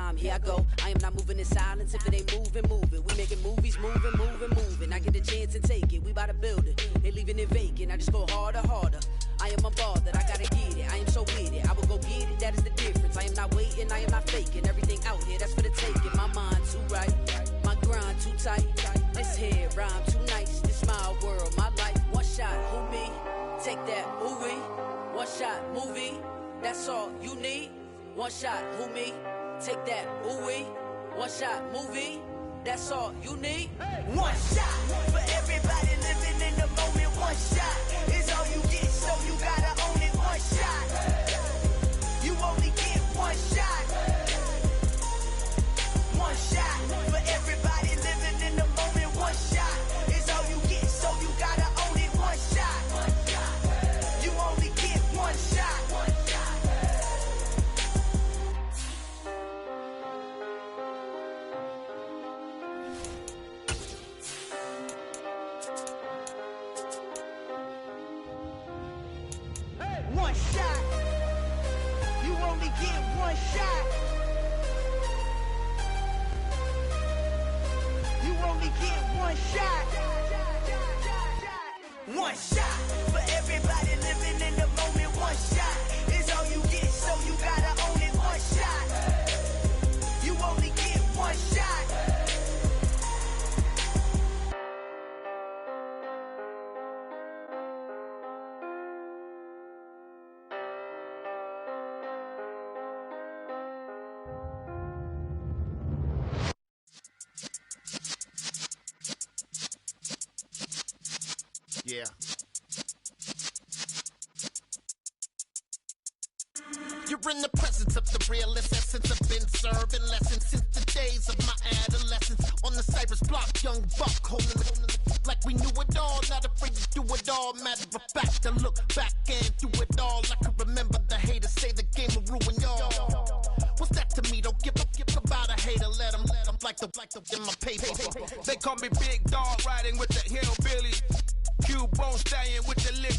time, here I go. I am not moving in silence. If it ain't moving, moving. We making movies, moving. I get the chance and take it. We bout to build it. Ain't leaving it vacant. I just go harder. I am unbothered. I gotta get it. I am so with it. I will go get it. That is the difference. I am not waiting. I am not faking. Everything out here, that's for the taking. My mind too right. My grind too tight. This here rhyme too nice. This my world, my life. One shot, who me? Take that, movie. One shot, movie. That's all you need. One shot, who me? Take that, ooh-wee. One shot, movie. That's all you need. One shot for everybody living in the moment. One shot is all you get, so you gotta own it. One shot. You only get one shot. One shot for everybody living in the moment. One shot is all you get, so you gotta own it. One shot. You only get one shot. One shot. You only get one shot. You only get one shot. One shot for everybody living in the moment. One shot is all you get, so you gotta own it. One shot. You only get one shot. Yeah. You're in the presence of the realest essence. I've been serving lessons since the days of my adolescence. On the Cypress block, young buck holding the like we knew it all. Not afraid to do it all. Matter of fact, to look back and do it all. I can remember the haters say the game will ruin y'all. What's that to me? Don't give about a hater. Let them like the in my paper. They call me Big Dog, riding with the hillbilly. Q-Bone stallion with the lip.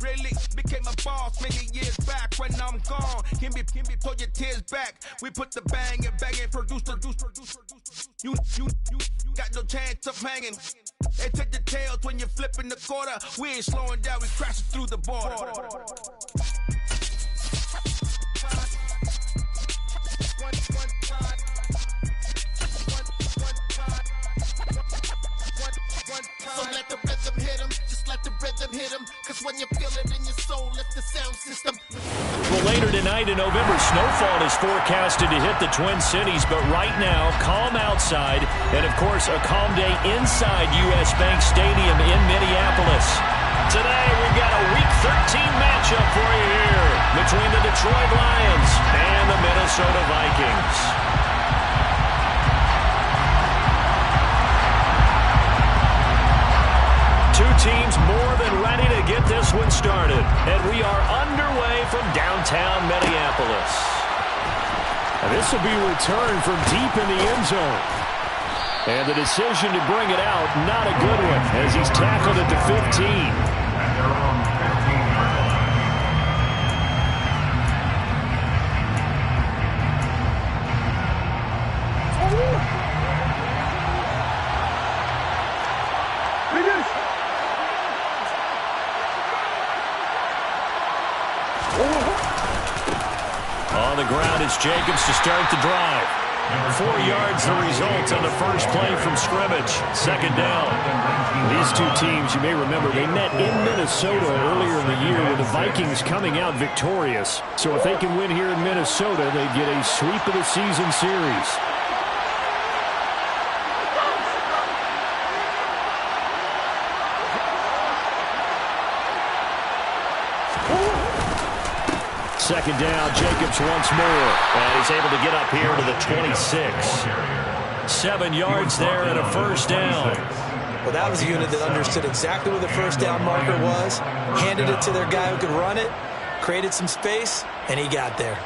Really became a boss many years back. When I'm gone, can be pull your tears back. We put the bang and produce. You got no chance of hanging. They take the tails when you're flipping the quarter. We ain't slowing down, we crashing through the border. So let the rhythm hit him, just let the rhythm hit him. Cause when you feel it in your soul, lift the sound system. Well, later tonight in November, snowfall is forecasted to hit the Twin Cities, but right now, calm outside, and of course, a calm day inside U.S. Bank Stadium in Minneapolis. Today, we've got a Week 13 matchup for you here between the Detroit Lions and the Minnesota Vikings. Two teams more than ready to get this one started. And we are underway from downtown Minneapolis. And this will be returned from deep in the end zone. And the decision to bring it out, not a good one, as he's tackled at the 15. On the ground, it's Jacobs to start the drive. 4 yards the result on the first play from scrimmage. Second down. These two teams, you may remember, they met in Minnesota earlier in the year with the Vikings coming out victorious. So if they can win here in Minnesota, they get a sweep of the season series. Second down, Jacobs once more. And he's able to get up here to the 26. 7 yards there and a first down. Well, that was a unit that understood exactly where the first down marker was, handed it to their guy who could run it, created some space, and he got there.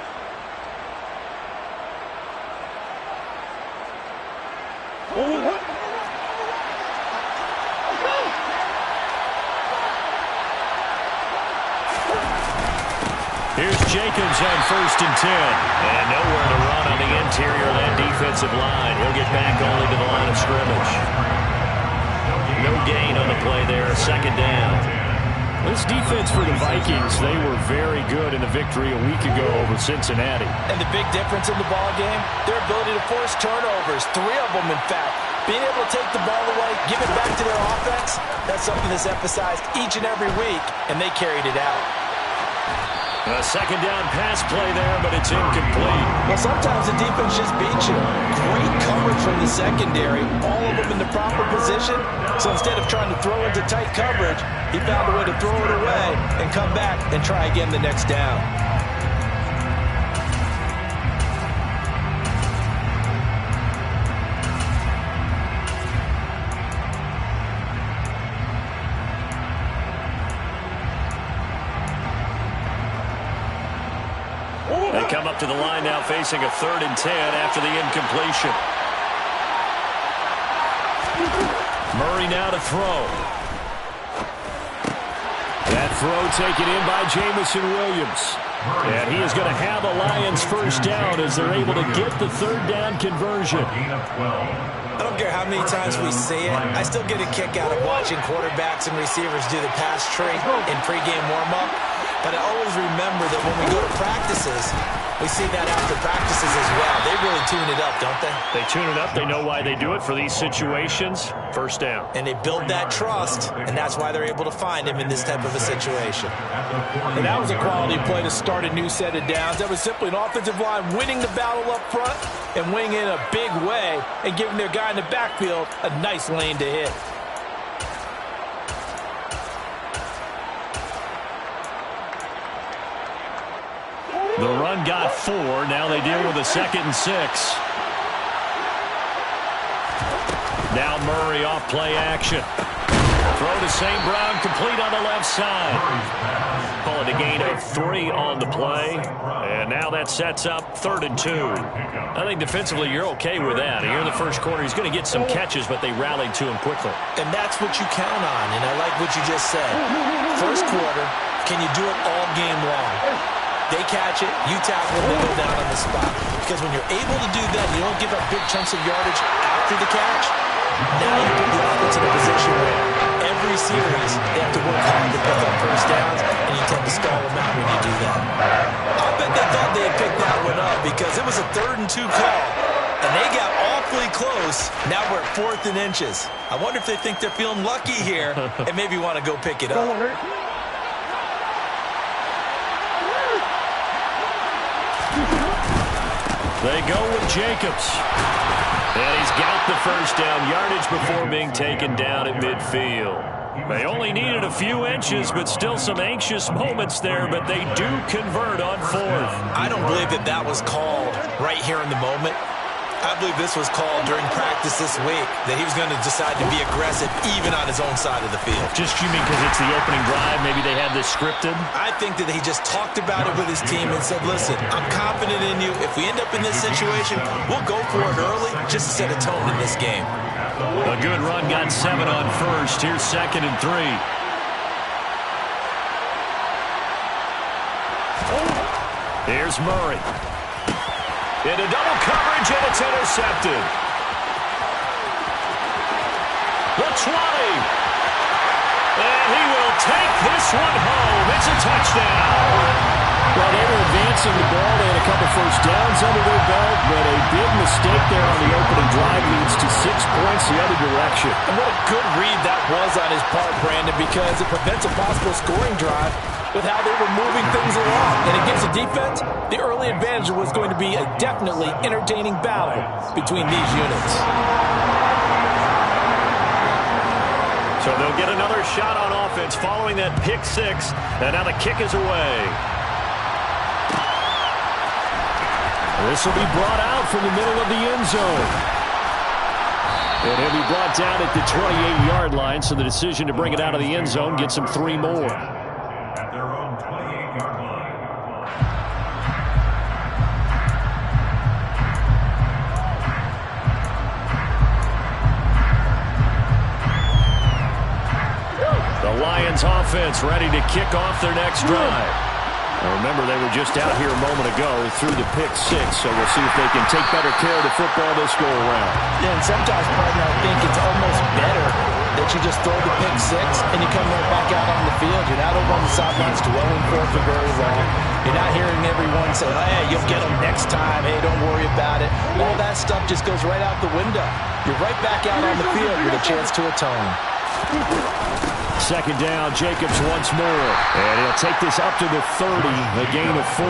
Here's Jacobs on 1st and 10. And nowhere to run on the interior of that defensive line. He'll get back only to the line of scrimmage. No gain on the play there, 2nd down. This defense for the Vikings, they were very good in the victory a week ago over Cincinnati. And the big difference in the ball game, their ability to force turnovers, 3 of them in fact. Being able to take the ball away, give it back to their offense, that's something that's emphasized each and every week, and they carried it out. A 2nd down pass play there, but it's incomplete. Well, sometimes the defense just beats you. Great coverage from the secondary, all of them in the proper position. So instead of trying to throw into tight coverage, he found a way to throw it away and come back and try again the next down. They come up to the line now facing a 3rd and 10 after the incompletion. Murray now to throw. That throw taken in by Jamison Williams. And he is going to have a Lions 1st down as they're able to get the 3rd down conversion. I don't care how many times we see it. I still get a kick out of watching quarterbacks and receivers do the pass tree in pregame warm-up. But I always remember that when we go to practices, we see that after practices as well. They really tune it up, don't they? They tune it up. They know why they do it for these situations. 1st down. And they build that trust, and that's why they're able to find him in this type of a situation. And that was a quality play to start a new set of downs. That was simply an offensive line winning the battle up front and winning in a big way and giving their guy in the backfield a nice lane to hit. The run got 4. Now they deal with a 2nd and 6. Now Murray off play action. Throw to St. Brown, complete on the left side. Call it a gain of 3 on the play. And now that sets up 3rd and 2. I think defensively you're okay with that. Here in the 1st quarter, he's going to get some catches, but they rallied to him quickly. And that's what you count on, and I like what you just said. 1st quarter, can you do it all game long? They catch it, you tackle them, they go down on the spot. Because when you're able to do that, you don't give up big chunks of yardage after the catch. Now you put the offense in a position where every series they have to work hard to pick up 1st downs, and you tend to stall them out when you do that. I bet they thought they had picked that one up because it was a 3rd and 2 call, and they got awfully close. Now we're at 4th and inches. I wonder if they think they're feeling lucky here and maybe want to go pick it up. They go with Jacobs. And he's got the 1st down yardage before being taken down at midfield. They only needed a few inches, but still some anxious moments there, but they do convert on 4th. I don't believe that was called right here in the moment. I believe this was called during practice this week, that he was going to decide to be aggressive even on his own side of the field. Just you mean because it's the opening drive, maybe they had this scripted? I think that he just talked about it with his team and said, listen, I'm confident in you. If we end up in this situation, we'll go for it early just to set a tone in this game. A good run got 7 on 1st. Here's 2nd and 3. Here's Murray. Into double coverage, and it's intercepted. The 20. And he will take this one home. It's a touchdown. Well, they were advancing the ball. They had a couple 1st downs under their belt, but a big mistake there on the opening drive leads to 6 points the other direction. And what a good read that was on his part, Brandon, because it prevents a possible scoring drive with how they were moving things along. And against the defense, the early advantage was going to be a definitely entertaining battle between these units. So they'll get another shot on offense following that pick 6, and now the kick is away. This will be brought out from the middle of the end zone. And he'll be brought down at the 28-yard line, so the decision to bring it out of the end zone gets him 3 more. At their own 28-yard line. The Lions offense ready to kick off their next drive. Remember, they were just out here a moment ago through the pick six, so we'll see if they can take better care of the football this go-around. Yeah, and sometimes, partner, I think it's almost better that you just throw the pick six and you come right back out on the field. You're not over on the sidelines dwelling for it for very long. You're not hearing everyone say, hey, you'll get them next time. Hey, don't worry about it. All that stuff just goes right out the window. You're right back out on the field with a chance to atone. Second down, Jacobs once more. And he'll take this up to the 30, a gain of 4.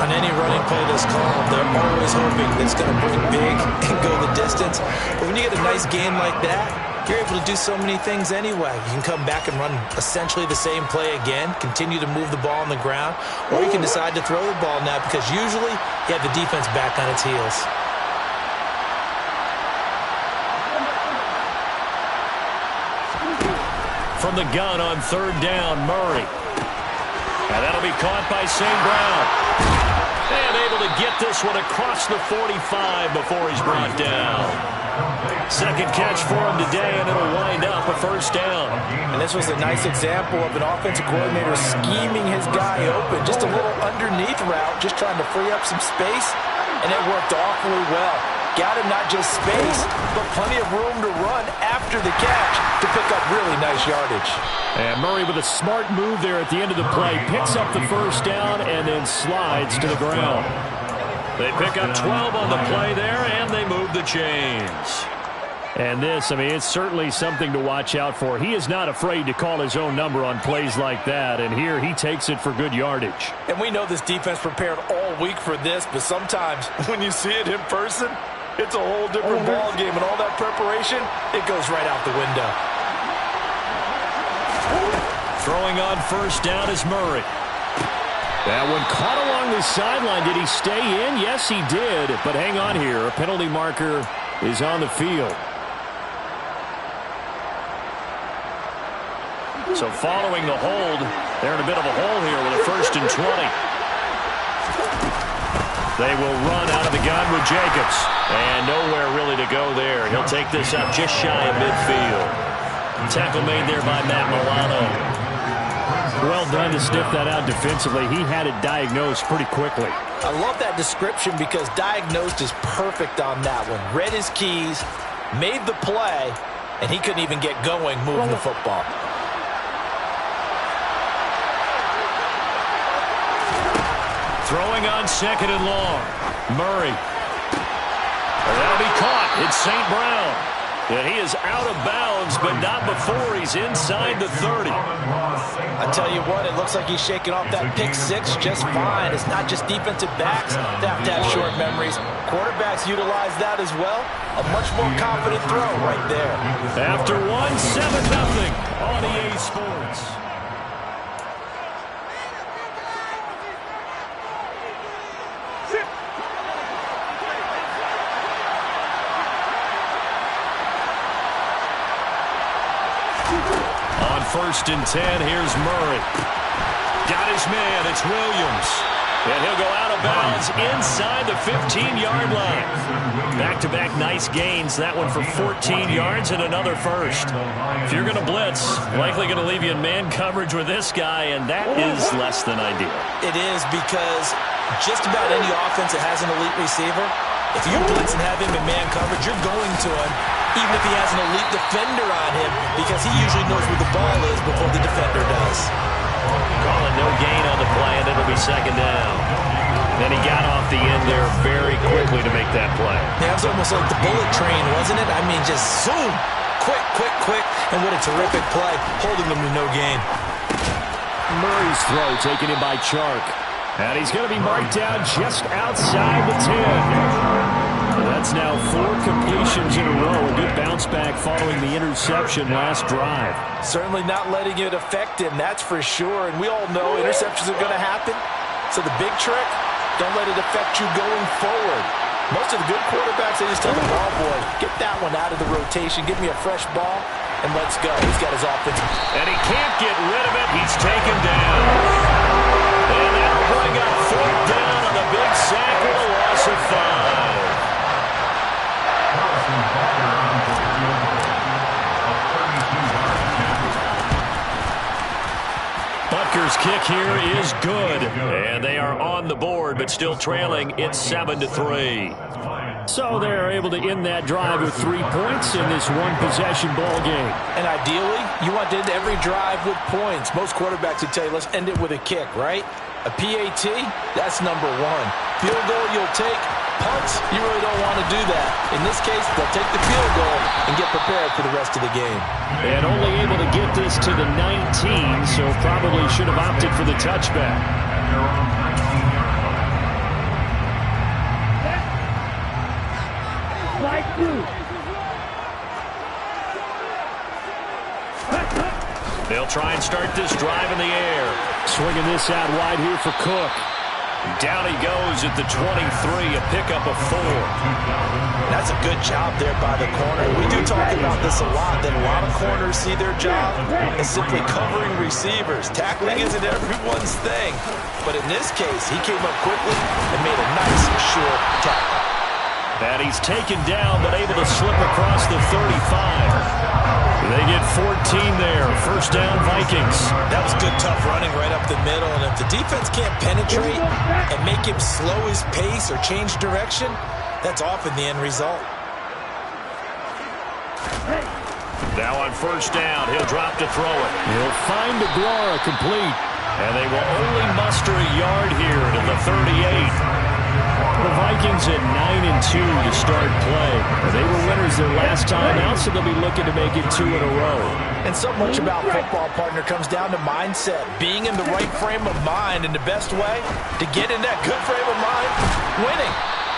On any running play that's called, they're always hoping that it's going to break big and go the distance. But when you get a nice game like that, you're able to do so many things anyway. You can come back and run essentially the same play again, continue to move the ball on the ground, or you can decide to throw the ball now because usually you have the defense back on its heels. From the gun on third down, Murray. And that'll be caught by St. Brown. And able to get this one across the 45 before he's brought down. Second catch for him today, and it'll wind up a first down. And this was a nice example of an offensive coordinator scheming his guy open. Just a little underneath route, just trying to free up some space, and it worked awfully well. Got him not just space, but plenty of room to run after the catch to pick up really nice yardage. And Murray with a smart move there at the end of the play. Picks up the first down and then slides to the ground. They pick up 12 on the play there, and they move the chains. And this, I mean, it's certainly something to watch out for. He is not afraid to call his own number on plays like that, and here he takes it for good yardage. And we know this defense prepared all week for this, but sometimes when you see it in person, it's a whole different ball game, and all that preparation, it goes right out the window. Throwing on first down is Murray. That one caught along the sideline. Did he stay in? Yes, he did. But hang on here. A penalty marker is on the field. So following the hold, they're in a bit of a hole here with a 1st and 20. They will run out of the gun with Jacobs. And nowhere really to go there. He'll take this up just shy of midfield. Tackle made there by Matt Milano. Well done to sniff that out defensively. He had it diagnosed pretty quickly. I love that description because diagnosed is perfect on that one. Read his keys, made the play, and he couldn't even get going moving the football. Throwing on second and long. Murray. That'll be caught. It's St. Brown. And he is out of bounds, but not before he's inside the 30. I tell you what, it looks like he's shaking off that pick six just fine. It's not just defensive backs that have to have short memories. Quarterbacks utilize that as well. A much more confident throw right there. After 1, 7-0 on EA Sports. On 1st and 10, here's Murray. Got his man, it's Williams. And he'll go out of bounds inside the 15-yard line. Back-to-back nice gains. That one for 14 yards and another first. If you're going to blitz, likely going to leave you in man coverage with this guy, and that is less than ideal. It is because just about any offense that has an elite receiver, if you blitz and have him in man coverage, you're going to him, even if he has an elite defender on him, because he usually knows where the ball is before the defender does. Calling no gain on the play, and it'll be second down. Then he got off the end there very quickly to make that play. Yeah, it was almost like the bullet train, wasn't it? I mean, just zoom, quick, quick, quick, and what a terrific play, holding them to no gain. Murray's throw taken in by Chark. And he's going to be marked down just outside the 10. That's now 4 completions in a row. A good bounce back following the interception last drive. Certainly not letting it affect him, that's for sure. And we all know interceptions are going to happen. So the big trick, don't let it affect you going forward. Most of the good quarterbacks, they just tell the ball boy, get that one out of the rotation, give me a fresh ball, and let's go. He's got his offense. And he can't get rid of it. He's taken down. And that'll bring up 4th down on the big sack with a loss of 5. Rutgers kick here is good. And they are on the board, but still trailing. It's 7-3. So they're able to end that drive with 3 points in this one-possession ball game. And ideally, you want to end every drive with points. Most quarterbacks would tell you, let's end it with a kick, right? A PAT, that's number one. Field goal you'll take. Punts, you really don't want to do that. In this case, they'll take the field goal and get prepared for the rest of the game. And only able to get this to the 19, so probably should have opted for the touchback. They'll try and start this drive in the air. Swinging this out wide here for Cook. Down he goes at the 23, a pickup of 4. That's a good job there by the corner. We do talk about this a lot, that a lot of corners see their job as simply covering receivers. Tackling isn't everyone's thing. But in this case, he came up quickly and made a nice, short tackle. And he's taken down, but able to slip across the 35. They get 14 there. First down, Vikings. That was good, tough running right up the middle. And if the defense can't penetrate and make him slow his pace or change direction, that's often the end result. Now on first down, he'll drop to throw it. He'll find Aguara complete. And they will only muster a yard here to the 38. The Vikings at 9-2 to start play. They were winners their last time out, so they'll be looking to make it 2 in a row. And so much about football, partner, comes down to mindset. Being in the right frame of mind, and the best way to get in that good frame of mind, winning.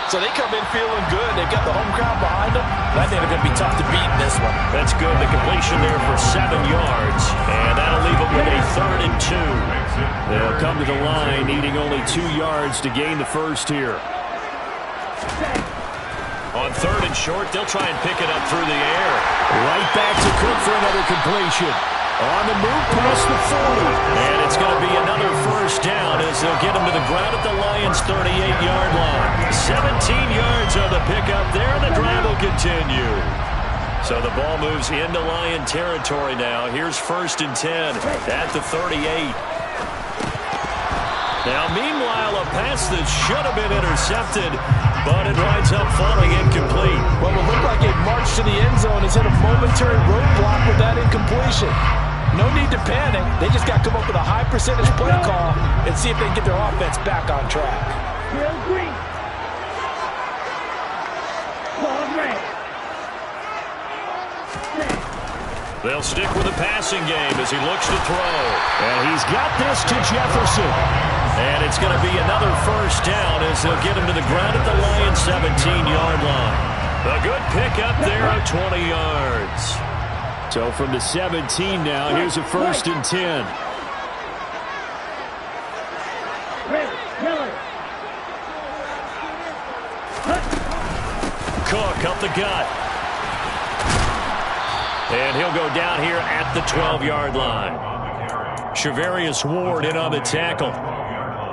So they come in feeling good. They've got the home crowd behind them. But I think they're going to be tough to beat in this one. That's good. The completion there for 7 yards. And that'll leave them with a 3rd and 2. They'll come to the line needing only 2 yards to gain the first here. On 3rd and short, they'll try and pick it up through the air. Right back to Cook for another completion. On the move past the 40. And it's going to be another first down as they'll get him to the ground at the Lions' 38-yard line. 17 yards on the pickup there, and the drive will continue. So the ball moves into Lion territory now. Here's 1st and 10 at the 38. Now, meanwhile, a pass that should have been intercepted, but it winds up falling incomplete. Well, it looked like it marched to the end zone. Has hit a momentary roadblock with that incompletion. No need to panic. They just got to come up with a high percentage play call and see if they can get their offense back on track. They'll stick with the passing game as he looks to throw. And he's got this to Jefferson. And it's going to be another first down as they'll get him to the ground at the Lions' 17-yard line. A good pickup there of 20 yards. So from the 17 now, here's a 1st and 10. Cook up the gut. And he'll go down here at the 12-yard line. Shavarius Ward in on the tackle.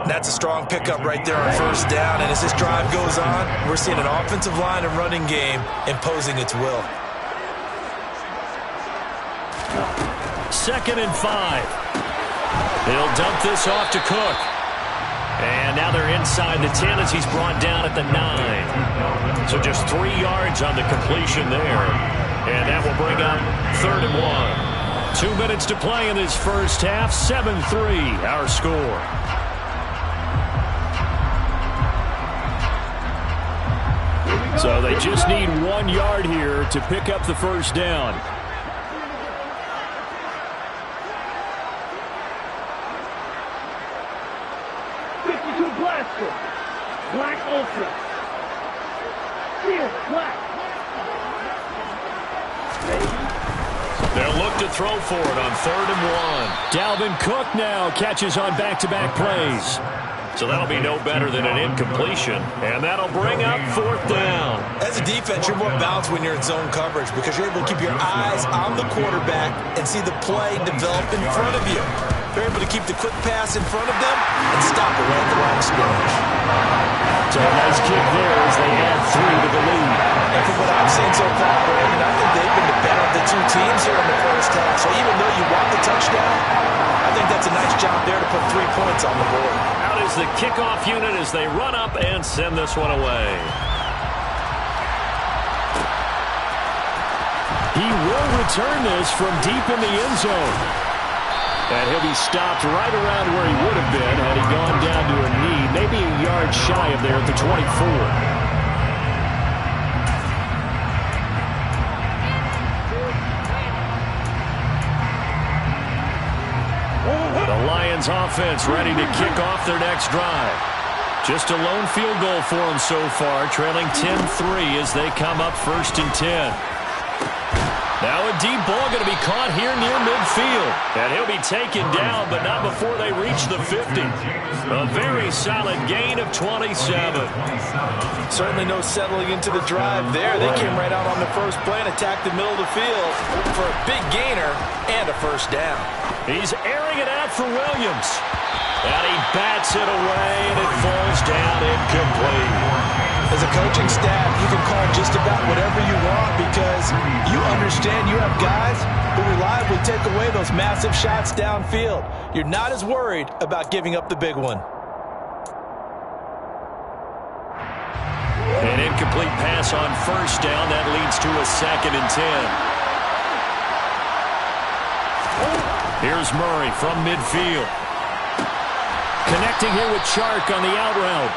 That's a strong pickup right there on first down. And as this drive goes on, we're seeing an offensive line and running game imposing its will. 2nd and 5. He'll dump this off to Cook. And now they're inside the 10 as he's brought down at the 9. So just 3 yards on the completion there. And that will bring up 3rd and 1. 2 minutes to play in this first half. 7-3 our score. So they just need 1 yard here to pick up the first down. Black Ultra. Steel Black. They'll look to throw for it on 3rd and 1. Dalvin Cook now catches on back-to-back plays. So that'll be no better than an incompletion. And that'll bring up 4th down. As a defense, you're more balanced when you're in zone coverage because you're able to keep your eyes on the quarterback and see the play develop in front of you. They're able to keep the quick pass in front of them and stop it right at the line of scrimmage. So a nice kick there as they add 3 to the lead. And from what I've seen so far, Brandon, I think they've been the better of the two teams here in the first half. So even though you want the touchdown, I think that's a nice job there to put 3 points on the board. Out is the kickoff unit as they run up and send this one away. He will return this from deep in the end zone. And he'll be stopped right around where he would have been had he gone down to a knee, maybe a yard shy of there at the 24. The Lions offense ready to kick off their next drive. Just a lone field goal for them so far, trailing 10-3 as they come up 1st and 10. Now a deep ball going to be caught here near midfield. And he'll be taken down, but not before they reach the 50. A very solid gain of 27. Certainly no settling into the drive there. They came right out on the first play and attacked the middle of the field for a big gainer and a first down. He's airing it out for Williams. And he bats it away, and it falls down incomplete. As a coaching staff, you can call just about whatever you want because you understand you have guys who reliably take away those massive shots downfield. You're not as worried about giving up the big one. An incomplete pass on first down. That leads to a 2nd and 10. Here's Murray from midfield. Connecting here with Chark on the out route.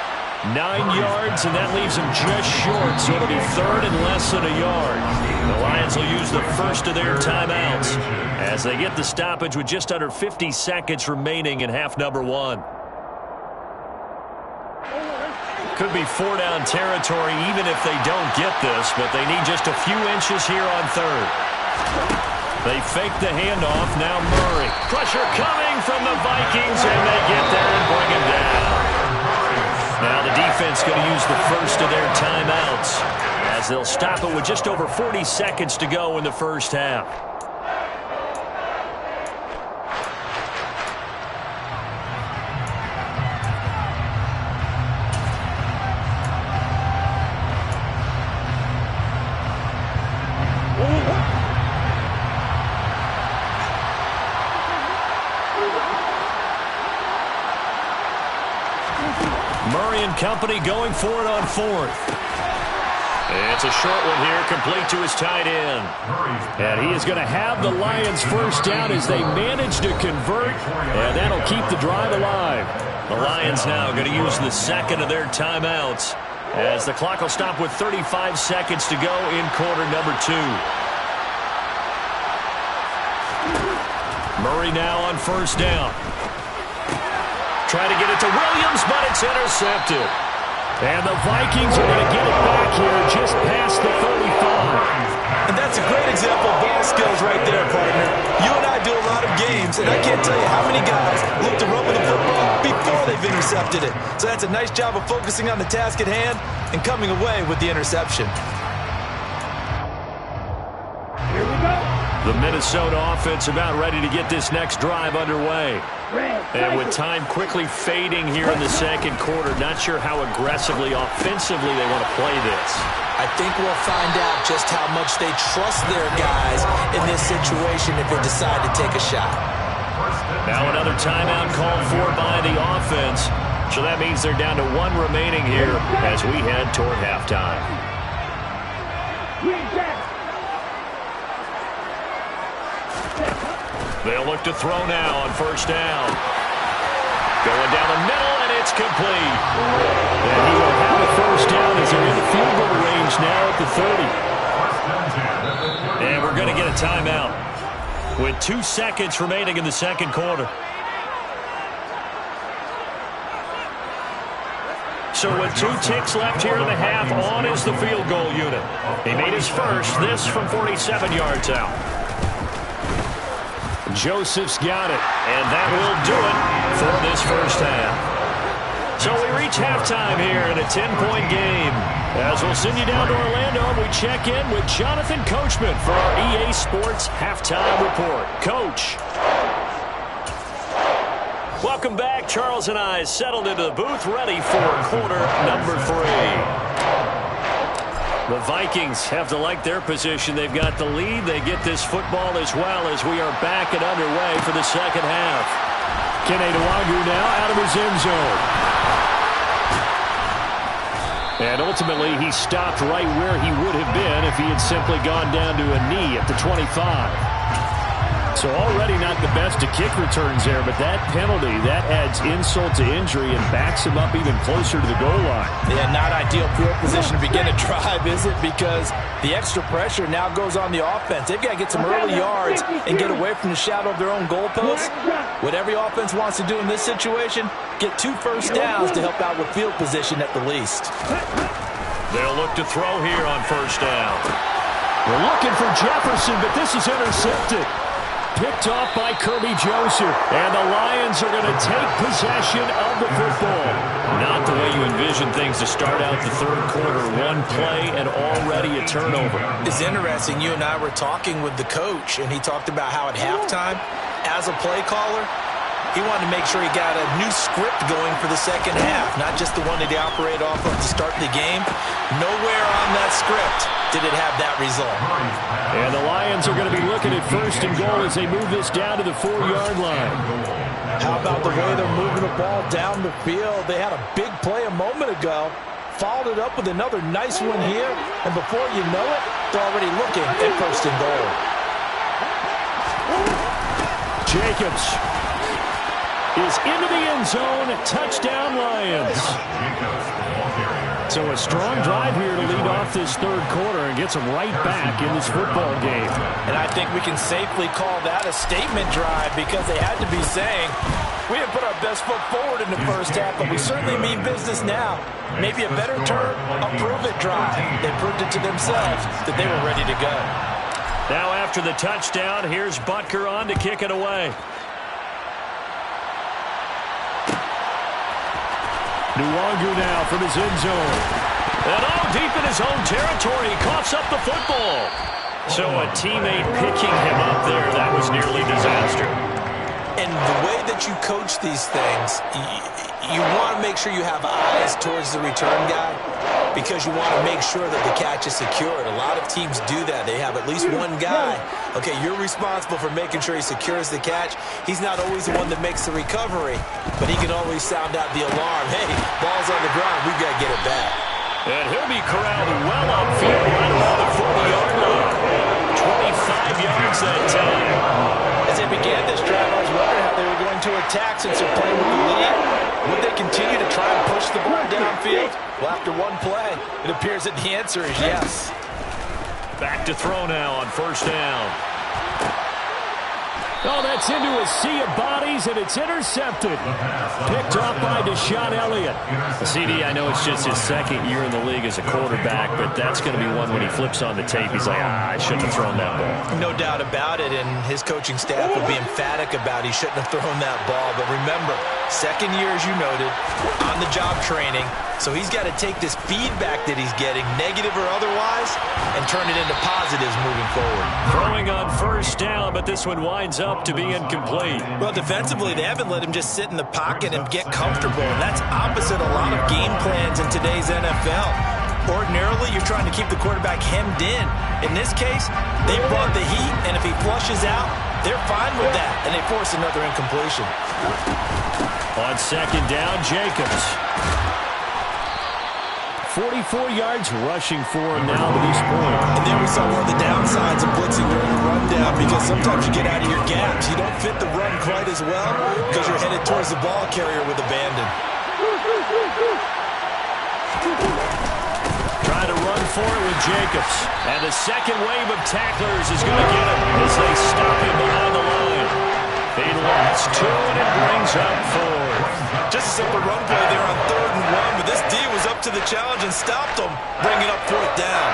9 yards, and that leaves him just short, so it'll be 3rd and less than a yard. The Lions will use the first of their timeouts as they get the stoppage with just under 50 seconds remaining in half number 1. Could be 4-down territory even if they don't get this, but they need just a few inches here on 3rd. They fake the handoff. Now Murray. Pressure coming from the Vikings, and they get there and bring him down. Now the defense going to use the first of their timeouts as they'll stop it with just over 40 seconds to go in the first half. Murray and company going for it on 4th. It's a short one here, complete to his tight end. And he is going to have the Lions first down as they manage to convert, and that'll keep the drive alive. The Lions now going to use the second of their timeouts as the clock will stop with 35 seconds to go in quarter number 2. Murray now on first down. Trying to get it to Williams, but it's intercepted. And the Vikings are going to get it back here just past the 35. And that's a great example of ball skills right there, partner. You and I do a lot of games, and I can't tell you how many guys look to run with the football before they've intercepted it. So that's a nice job of focusing on the task at hand and coming away with the interception. Here we go. The Minnesota offense about ready to get this next drive underway. And with time quickly fading here in the second quarter, not sure how aggressively, offensively they want to play this. I think we'll find out just how much they trust their guys in this situation if they decide to take a shot. Now another timeout called for by the offense. So that means they're down to 1 remaining here as we head toward halftime. They'll look to throw now on first down. Going down the middle, and it's complete. And he will have a first down as they're in the field goal range now at the 30. And we're going to get a timeout with 2 seconds remaining in the second quarter. So with 2 ticks left here in the half, on is the field goal unit. He made his first, this from 47 yards out. Joseph's got it, and that will do it for this first half. So we reach halftime here in a 10-point game. As we'll send you down to Orlando, and we check in with Jonathan Coachman for our EA Sports Halftime Report. Coach. Welcome back. Charles and I settled into the booth, ready for quarter number 3. The Vikings have to like their position. They've got the lead. They get this football as well as we are back and underway for the second half. Kene Nwangwu now out of his end zone. And ultimately, he stopped right where he would have been if he had simply gone down to a knee at the 25. So already not the best to kick returns there, but that penalty, that adds insult to injury and backs him up even closer to the goal line. Yeah, not ideal field position to begin a drive, is it? Because the extra pressure now goes on the offense. They've got to get some early yards and get away from the shadow of their own goalposts. What every offense wants to do in this situation, get 2 first downs to help out with field position at the least. They'll look to throw here on first down. We're looking for Jefferson, but this is intercepted. Picked off by Kirby Joseph. And the Lions are going to take possession of the football. Not the way you envision things to start out the third quarter. One play and already a turnover. It's interesting. You and I were talking with the coach, and he talked about how at halftime, as a play caller, he wanted to make sure he got a new script going for the second half, not just the one that he operated off of to start the game. Nowhere on that script did it have that result. And the Lions are going to be looking at first and goal as they move this down to the 4-yard line. How about the way they're moving the ball down the field? They had a big play a moment ago, followed it up with another nice one here, and before you know it, they're already looking at first and goal. Jacobs is into the end zone. Touchdown, Lions. So a strong drive here to lead off this third quarter and gets them right back in this football game. And I think we can safely call that a statement drive because they had to be saying, we didn't put our best foot forward in the first half, but we certainly mean business now. Maybe a better term, a prove-it drive. They proved it to themselves that they were ready to go. Now after the touchdown, here's Butker on to kick it away. Nwangwu now from his end zone. And deep in his own territory, coughs up the football. So a teammate picking him up there, that was nearly disaster. And the way that you coach these things, you want to make sure you have eyes towards the return guy because you want to make sure that the catch is secured. A lot of teams do that. They have at least one guy. Okay, you're responsible for making sure he secures the catch. He's not always the one that makes the recovery, but he can always sound out the alarm. Hey, ball's on the ground. We've got to get it back. And he'll be corralled well upfield right around the 40-yard line. 25 yards that time. As they began this drive, I was wondering how they were going to attack since they're playing with the lead. Would they continue to try and push the ball downfield? Well, after one play, it appears that the answer is yes. Back to throw now on first down. Oh, that's into a sea of bodies, and it's intercepted. Picked off by Deshaun Elliott. CD, I know it's just his second year in the league as a quarterback, but that's going to be one when he flips on the tape. He's like, I shouldn't have thrown that ball. No doubt about it, and his coaching staff will be emphatic about he shouldn't have thrown that ball. But remember, second year, as you noted, on-the-job training. So he's got to take this feedback that he's getting, negative or otherwise, and turn it into positives moving forward. Throwing on first down, but this one winds up to be incomplete. Well, defensively, they haven't let him just sit in the pocket and get comfortable, and that's opposite a lot of game plans in today's NFL. Ordinarily, you're trying to keep the quarterback hemmed in. In this case, they brought the heat, and if he flushes out, they're fine with that, and they force another incompletion. On second down, Jacobs. 44 yards rushing for him now to this point. And there we saw one of the downsides of blitzing during the rundown because sometimes you get out of your gaps. You don't fit the run quite as well because you're headed towards the ball carrier with abandon. Trying to run for it with Jacobs. And the second wave of tacklers is going to get him as they stop him behind the line. He lost 2 and it brings up 4. Just a simple run play there on 3rd and 1, but this D was up to the challenge and stopped him, bringing up 4th down.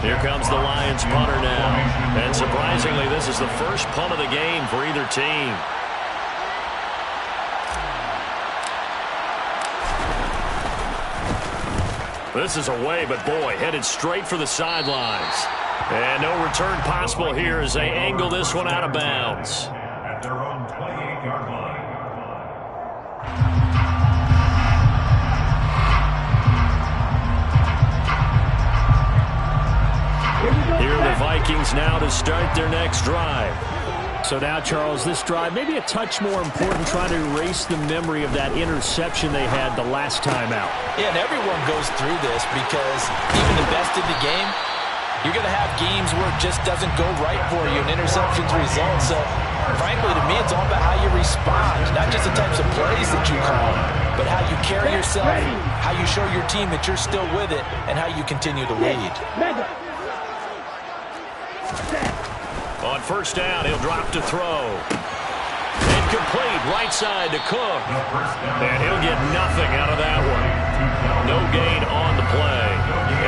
Here comes the Lions punter now. And surprisingly, this is the first punt of the game for either team. This is away, but boy, headed straight for the sidelines. And no return possible here as they angle this one out of bounds. At their own 28-yard line. Here are the Vikings now to start their next drive. So now, Charles, this drive maybe a touch more important, trying to erase the memory of that interception they had the last time out. Yeah, and everyone goes through this because even the best in the game, you're going to have games where it just doesn't go right for you and interceptions result. So, frankly, to me, it's all about how you respond, not just the types of plays that you call, but how you carry yourself, how you show your team that you're still with it, and how you continue to lead. On first down, he'll drop to throw. Incomplete, right side to Cook. And he'll get nothing out of that one. No gain on the play.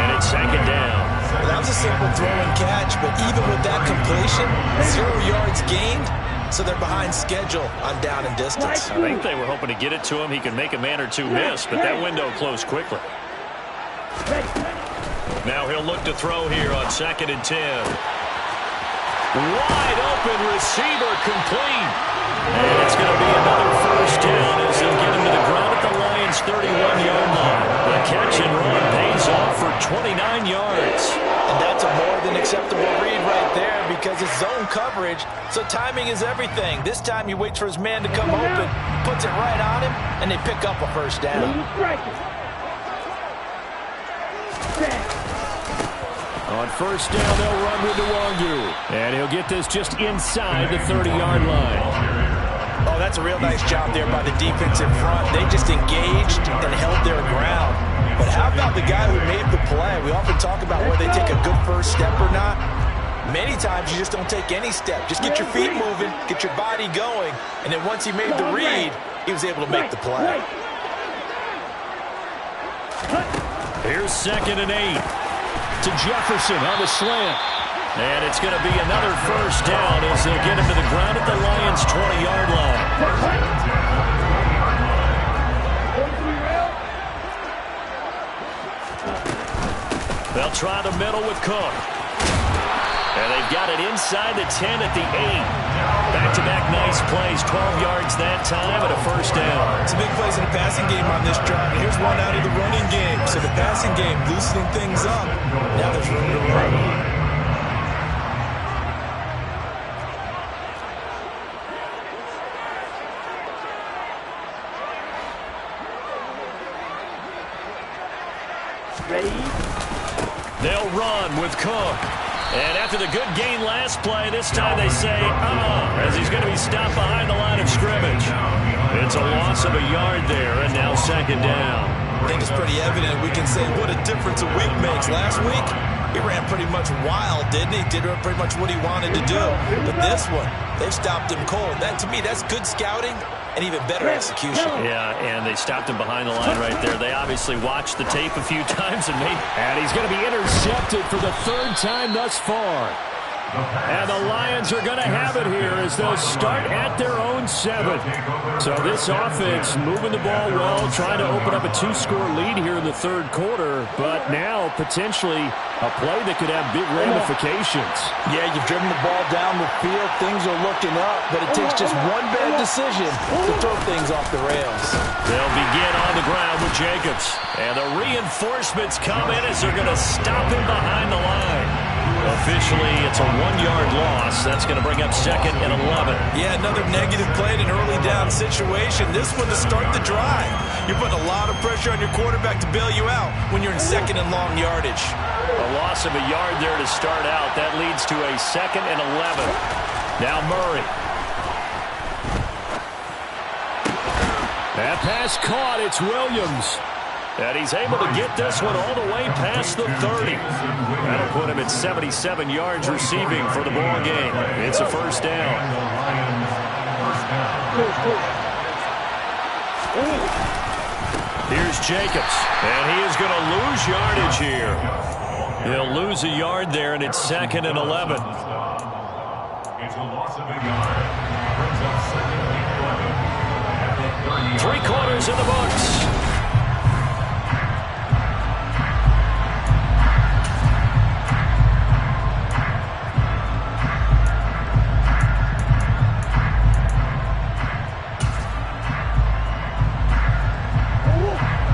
And it's second down. Well, that was a simple throw and catch, but even with that completion, 0 yards gained, so they're behind schedule on down and distance. I think they were hoping to get it to him. He could make a man or two miss, but that window closed quickly. Now he'll look to throw here on 2nd and 10. Wide open receiver, complete. And it's going to be another first down as he'll get him to the ground at the Lions' 31-yard line. The catch and run pays off for 29 yards. And that's a more than acceptable read right there because it's zone coverage, so timing is everything. This time he waits for his man to come open, puts it right on him, and they pick up a first down. On first down, they'll run with Nwangu. And he'll get this just inside the 30-yard line. Oh, that's a real nice job there by the defensive front. They just engaged and held their ground. But how about the guy who made the play? We often talk about whether they take a good first step or not. Many times you just don't take any step. Just get your feet moving, get your body going, and then once he made the read, he was able to make the play. Here's 2nd and 8. To Jefferson on the slant. And it's going to be another first down as they'll get him to the ground at the Lions' 20-yard line. They'll try the middle with Cook. And they've got it inside the 10 at the 8. Back-to-back nice plays, 12 yards that time and a first down. Some big plays in the passing game on this drive. And here's one out of the running game. So the passing game loosening things up. Now there's room to run. They'll run with Cook. And after the good gain last play, this time they say, as he's going to be stopped behind the line of scrimmage. It's a loss of a yard there, and now 2nd down. I think it's pretty evident we can say what a difference a week makes. Last week, he ran pretty much wild, didn't he? Did pretty much what he wanted to do. But this one, they've stopped him cold. That, to me, that's good scouting and even better execution. Yeah, and they stopped him behind the line right there. They obviously watched the tape a few times and made... And he's going to be intercepted for the 3rd time thus far. And the Lions are going to have it here as they'll start at their own 7. So this offense moving the ball well, trying to open up a 2-score lead here in the 3rd quarter, but now potentially a play that could have big ramifications. Yeah, you've driven the ball down the field. Things are looking up, but it takes just one bad decision to throw things off the rails. They'll begin on the ground with Jacobs. And the reinforcements come in as they're going to stop him behind the line. Officially, it's a 1-yard loss. That's going to bring up 2nd and 11. Yeah, another negative play in an early down situation. This one to start the drive. You're putting a lot of pressure on your quarterback to bail you out when you're in 2nd and long yardage. A loss of a yard there to start out. That leads to a 2nd and 11. Now Murray. That pass caught. It's Williams. And he's able to get this one all the way past the 30. That'll put him at 77 yards receiving for the ball game. It's a first down. Here's Jacobs. And he is going to lose yardage here. He'll lose a yard there, and it's 2nd and 11. It's a loss of a yard. Brings up 2nd and 11. 3 quarters in the books.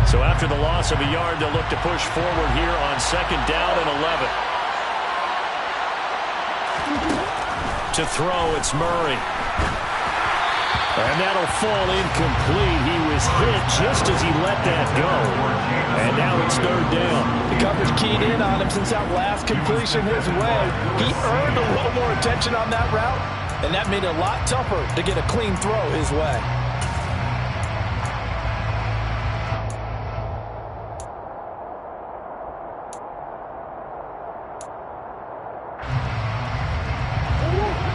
So after the loss of a yard, they'll look to push forward here on 2nd down and 11. To throw, it's Murray. And that'll fall incomplete. He was hit just as he let that go. And now it's third down. The coverage keyed in on him since that last completion his way. He earned a little more attention on that route, and that made it a lot tougher to get a clean throw his way.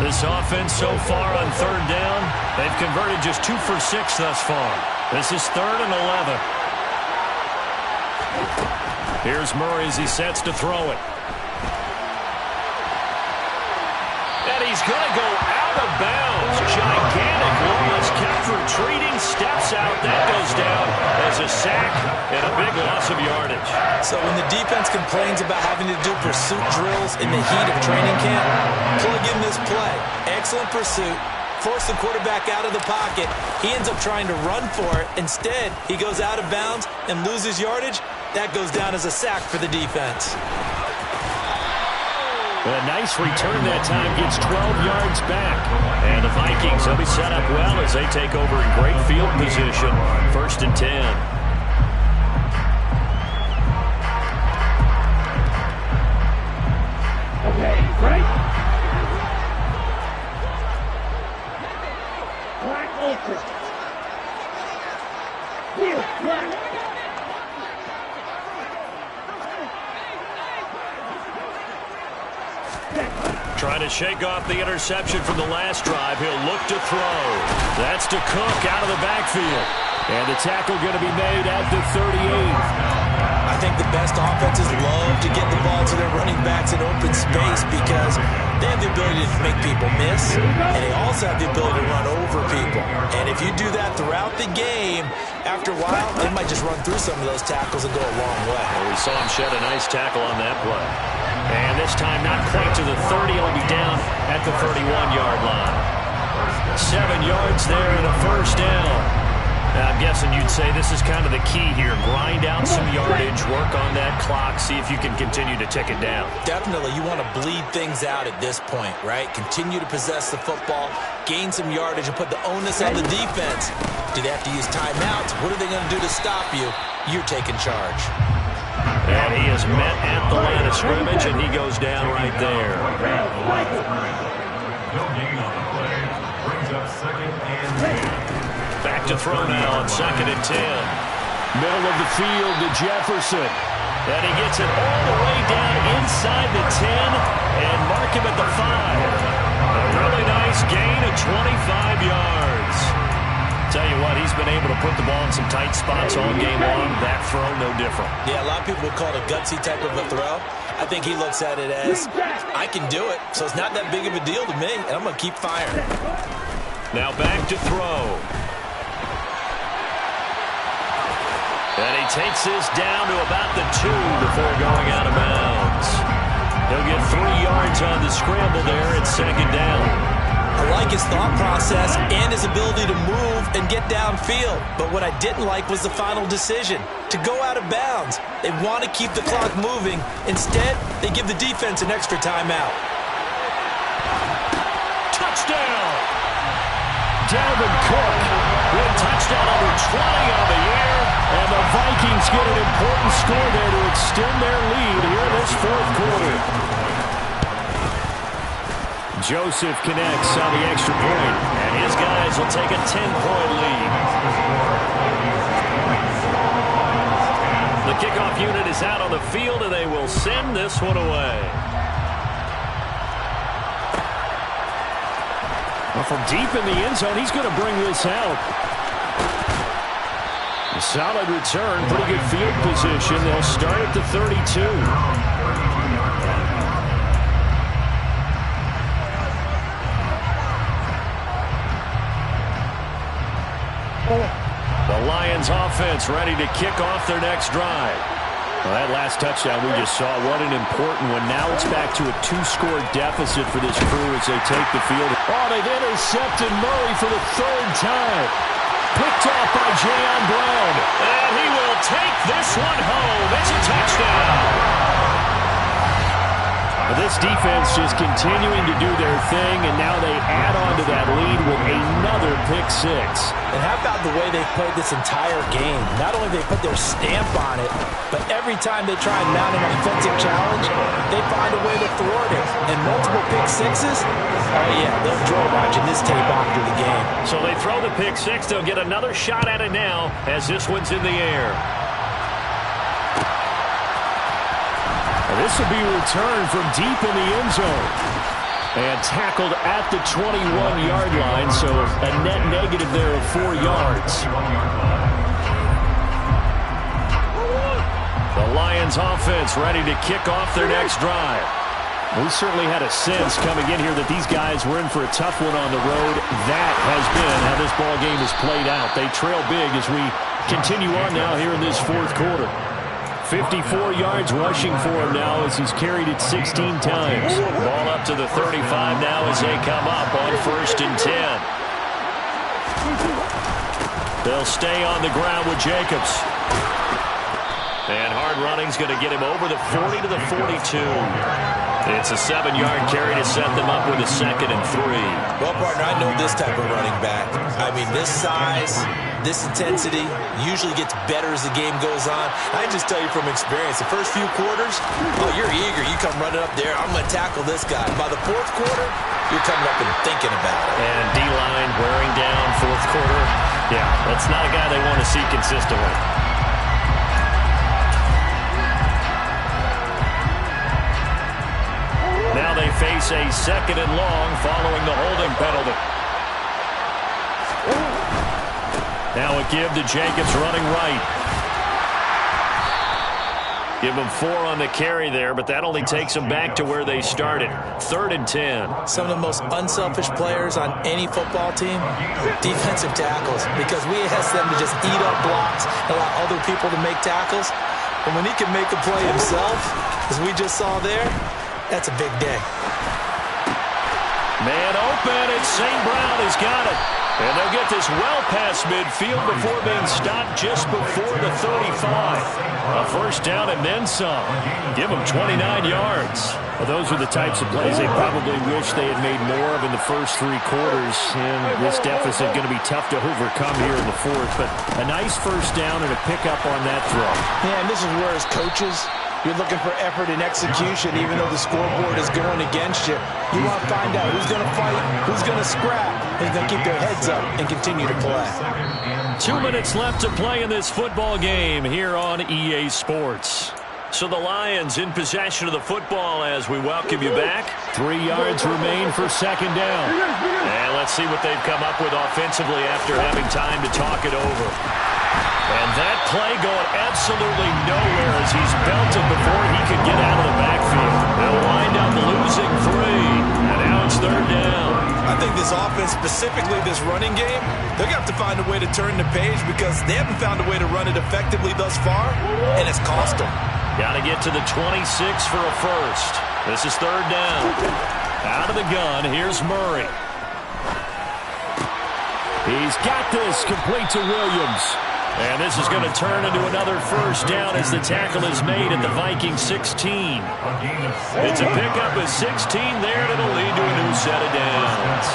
This offense so far on third down, they've converted just 2 for 6 thus far. This is 3rd and 11. Here's Murray as he sets to throw it. And he's going to go out of bounds. Gigantic loss. Kept retreating, steps out. That goes down as a sack and a big loss of yardage. So when the defense complains about having to do pursuit drills in the heat of training camp, plug in this play. Excellent pursuit. Force the quarterback out of the pocket. He ends up trying to run for it. Instead, he goes out of bounds and loses yardage. That goes down as a sack for the defense. A nice return that time, gets 12 yards back. And the Vikings will be set up well as they take over in great field position. 1st and 10. Okay, right. Black Ultra. Here, black. Trying to shake off the interception from the last drive. He'll look to throw. That's to Cook out of the backfield. And the tackle going to be made at the 38. I think the best offenses love to get the ball to their running backs in open space because they have the ability to make people miss, and they also have the ability to run over people. And if you do that throughout the game, after a while, they might just run through some of those tackles and go a long way. Well, we saw him shed a nice tackle on that play. And this time not quite to the 30. He'll be down at the 31-yard line. 7 yards there and a first down. Now, I'm guessing you'd say this is kind of the key here. Grind out some yardage, work on that clock, see if you can continue to tick it down. Definitely. You want to bleed things out at this point, right? Continue to possess the football, gain some yardage, and put the onus on the defense. Do they have to use timeouts? What are they going to do to stop you? You're taking charge. And he is met at the line of scrimmage, and he goes down right there. No gain on the play. Brings up 2nd and 10. Back to throw now on 2nd and 10. Middle of the field to Jefferson. And he gets it all the way down inside the 10 and mark him at the 5. A really nice gain of 25 yards. Tell you what, he's been able to put the ball in some tight spots all game long. That throw, no different. Yeah, a lot of people would call it a gutsy type of a throw. I think he looks at it as, I can do it, so it's not that big of a deal to me, and I'm going to keep firing. Now back to throw. And he takes this down to about the 2 before going out of bounds. He'll get 3 yards on the scramble there at 2nd down. I like his thought process and his ability to move and get downfield. But what I didn't like was the final decision, to go out of bounds. They want to keep the clock moving. Instead, they give the defense an extra timeout. Touchdown! Dalvin Cook with touchdown number 20 on the year. And the Vikings get an important score there to extend their lead here in this 4th quarter. Joseph connects on the extra point, and his guys will take a 10-point lead. The kickoff unit is out on the field, and they will send this one away. Well, from deep in the end zone, he's going to bring this out. A solid return, pretty good field position. They'll start at the 32. The Lions offense ready to kick off their next drive. Well, that last touchdown we just saw, what an important one. Now it's back to a 2-score deficit for this crew as they take the field. Oh, they've intercepted Murray for the 3rd time. Picked off by Jayon Brown. And he will take this one home. It's a touchdown. This defense just continuing to do their thing, and now they add on to that lead with another pick six. And how about the way they've played this entire game? Not only they put their stamp on it, but every time they try and mount an offensive challenge, they find a way to thwart it. And multiple pick sixes, oh yeah, they'll enjoy watching this tape after the game. So they throw the pick six. They'll get another shot at it now as this one's in the air. This will be returned from deep in the end zone. And tackled at the 21-yard line, so a net negative there of 4 yards. The Lions offense ready to kick off their next drive. We certainly had a sense coming in here that these guys were in for a tough one on the road. That has been how this ball game has played out. They trail big as we continue on now here in this fourth quarter. 54 yards rushing for him now as he's carried it 16 times. Ball up to the 35 now as they come up on 1st and 10. They'll stay on the ground with Jacobs. And hard running's going to get him over the 40 to the 42. It's a 7-yard carry to set them up with a 2nd and 3. Well, partner, I know this type of running back. I mean, this size, this intensity usually gets better as the game goes on. I just tell you from experience, the first few quarters, oh, you're eager. You come running up there. I'm going to tackle this guy. By the 4th quarter, you're coming up and thinking about it. And D-line wearing down 4th quarter. Yeah, that's not a guy they want to see consistently. Now they face a 2nd and long following the holding penalty. Now a give to Jacobs running right. Give them 4 on the carry there, but that only takes them back to where they started. 3rd and 10. Some of the most unselfish players on any football team, defensive tackles, because we ask them to just eat up blocks, allow other people to make tackles. And when he can make a play himself, as we just saw there, that's a big day. Man open, and St. Brown has got it. And they'll get this well past midfield before being stopped just before the 35. A 1st down and then some. Give them 29 yards. Well, those are the types of plays they probably wish they had made more of in the first 3 quarters. And this deficit going to be tough to overcome here in the 4th. But a nice 1st down and a pickup on that throw. Yeah, and this is where as coaches, you're looking for effort and execution, even though the scoreboard is going against you. You want to find out who's going to fight, who's going to scrap, who's going to keep their heads up and continue to play. 2 minutes left to play in this football game here on EA Sports. So the Lions in possession of the football as we welcome you back. 3 yards remain for 2nd down. And let's see what they've come up with offensively after having time to talk it over. And that play going absolutely nowhere as he's belted before he could get out of the backfield. They'll wind up losing 3. And now it's 3rd down. I think this offense, specifically this running game, they're going to have to find a way to turn the page because they haven't found a way to run it effectively thus far, and it's cost them. Got to get to the 26 for a 1st. This is 3rd down. Out of the gun, here's Murray. He's got this complete to Williams. And this is going to turn into another 1st down as the tackle is made at the Vikings 16. It's a pickup of 16 there, and it'll lead to a new set of downs.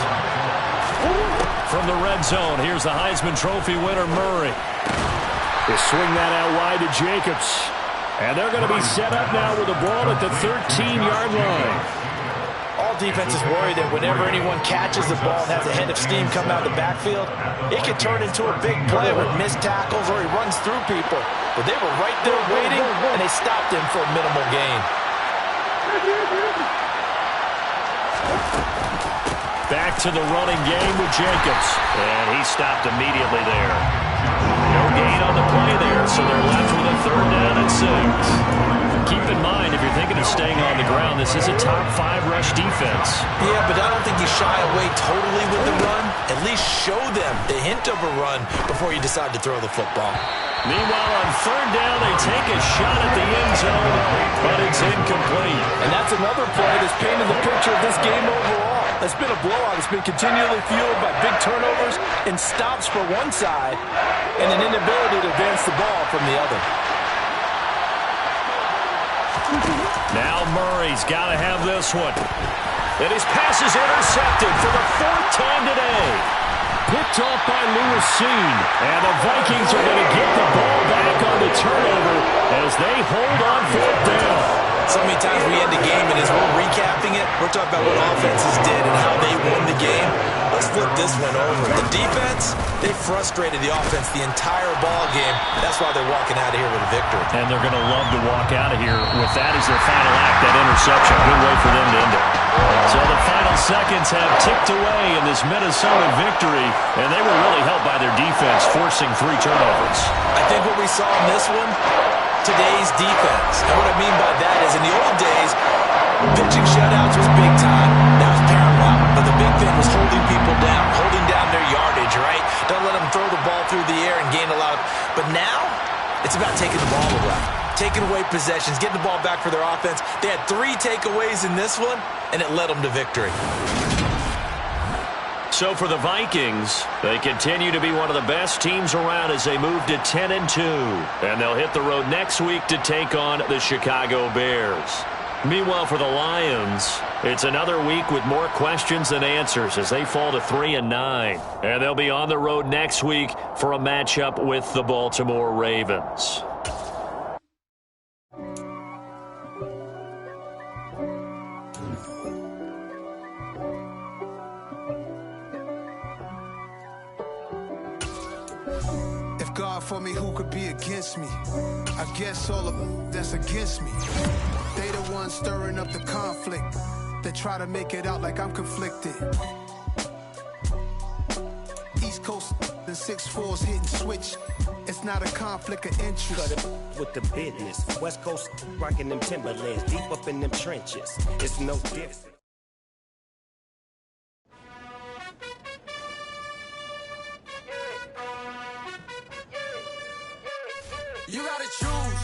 From the red zone, here's the Heisman Trophy winner, Murray. They swing that out wide to Jacobs. And they're going to be set up now with the ball at the 13-yard line. All defenses worry that whenever anyone catches the ball and has a head of steam come out of the backfield, it could turn into a big play with missed tackles or he runs through people. But they were right there waiting, and they stopped him for a minimal gain. Back to the running game with Jacobs. And he stopped immediately there. No gain on the play there, so they're left with a 3rd down and 6. Keep in mind, if you're thinking of staying on the ground, this is a top 5 rush defense. Yeah, but I don't think you shy away totally with the run. At least show them the hint of a run before you decide to throw the football. Meanwhile, on 3rd down, they take a shot at the end zone, but it's incomplete. And that's another play that's painted the picture of this game overall. It's been a blowout. It's been continually fueled by big turnovers and stops for one side and an inability to advance the ball from the other. Now Murray's got to have this one. And his pass is intercepted for the 4th time today. Picked off by Lewisine. And the Vikings are going to get the ball back on the turnover as they hold on 4th down. So many times we end the game, and as we're recapping it, we're talking about what offenses did and how they won the game. Let's flip this one over. The defense, they frustrated the offense the entire ball game. That's why they're walking out of here with a victory. And they're going to love to walk out of here with that as their final act, that interception. Good way for them to end it. So the final seconds have ticked away in this Minnesota victory, and they were really helped by their defense, forcing 3 turnovers. I think what we saw in this one, today's defense. And what I mean by that is in the old days, pitching shutouts was big time. That was paramount. But the big thing was holding people down, holding down their yardage, right? Don't let them throw the ball through the air and gain a lot. But now, it's about taking the ball away, taking away possessions, getting the ball back for their offense. They had 3 takeaways in this one, and it led them to victory. So for the Vikings, they continue to be one of the best teams around as they move to 10-2. And they'll hit the road next week to take on the Chicago Bears. Meanwhile, for the Lions, it's another week with more questions than answers as they fall to 3-9. And they'll be on the road next week for a matchup with the Baltimore Ravens. God for me, who could be against me? I guess all of them that's against me. They the ones stirring up the conflict. They try to make it out like I'm conflicted. East Coast and 6'4's hitting switch. It's not a conflict of interest. Cut it with the business. West Coast rocking them Timberlands, deep up in them trenches. It's no different. You gotta choose.